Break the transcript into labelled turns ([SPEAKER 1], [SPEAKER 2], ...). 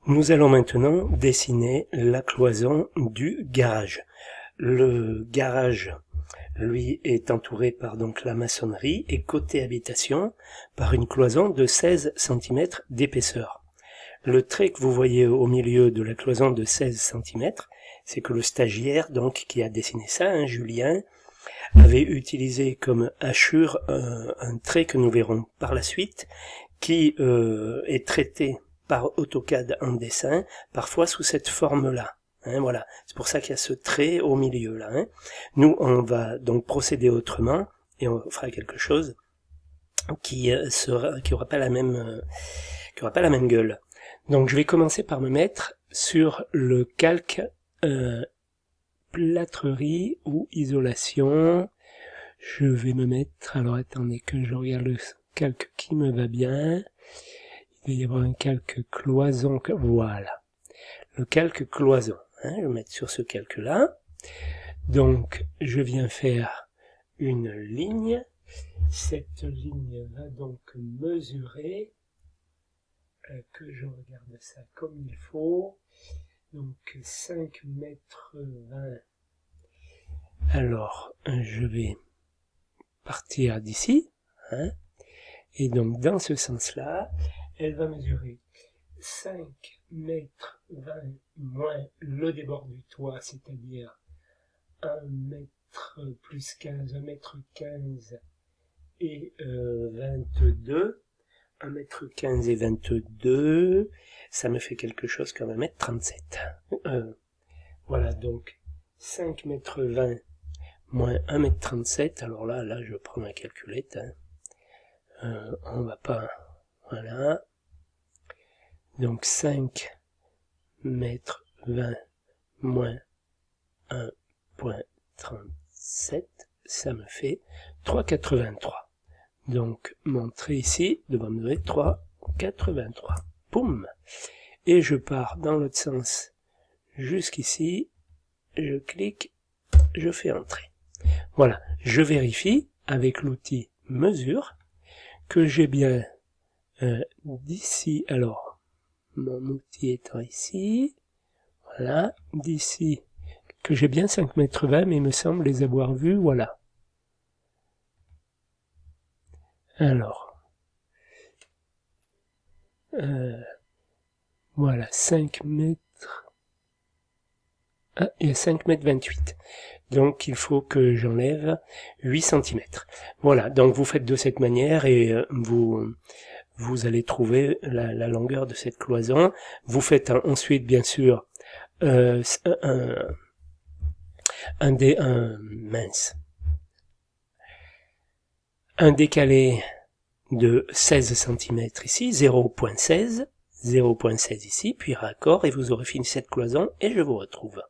[SPEAKER 1] Nous allons maintenant dessiner la cloison du garage. Le garage, lui, est entouré par donc la maçonnerie et côté habitation par une cloison de 16 cm d'épaisseur. Le trait que vous voyez au milieu de la cloison de 16 cm, c'est que le stagiaire, donc, qui a dessiné ça, Julien, avait utilisé comme hachure un trait que nous verrons par la suite, qui est traité par AutoCAD en dessin, parfois sous cette forme-là. Voilà, c'est pour ça qu'il y a ce trait au milieu là. Nous, on va donc procéder autrement et on fera quelque chose qui aura pas la même gueule. Donc, je vais commencer par me mettre sur le calque plâtrerie ou isolation. Je vais me mettre. Alors, attendez que je regarde le calque qui me va bien. Il va y avoir un calque cloison. Voilà, le calque cloison. Je vais mettre sur ce calque-là. Donc, je viens faire une ligne. Cette ligne va donc mesurer, que je regarde ça comme il faut. Donc, 5 mètres 20. Alors, je vais partir d'ici. Et donc, dans ce sens-là, elle va mesurer 5 mètres 20 moins le débord du toit, c'est-à-dire 1 mètre plus 15, 1 mètre 15 et 22. 1 mètre 15 et 22, ça me fait quelque chose comme 1 mètre 37. Voilà, donc 5 mètres 20 moins 1 mètre 37, alors là je prends ma calculette. On va pas... Voilà. Donc 5 mètres 20 moins 1,37, ça me fait 3,83. Donc mon trait ici devant me donner 3,83. Poum. Et je pars dans l'autre sens jusqu'ici. Je clique, je fais un trait. Voilà, je vérifie avec l'outil mesure que j'ai bien d'ici, alors mon outil étant ici, voilà, d'ici, que j'ai bien 5 mètres 20, mais il me semble les avoir vus, voilà. Alors, voilà, 5 mètres, ah, il y a 5 mètres 28. Donc il faut que j'enlève 8 cm. Voilà, donc vous faites de cette manière et vous allez trouver la longueur de cette cloison. Vous faites ensuite, bien sûr, un décalé de 16 cm ici, 0,16 ici, puis raccord, et vous aurez fini cette cloison, et je vous retrouve.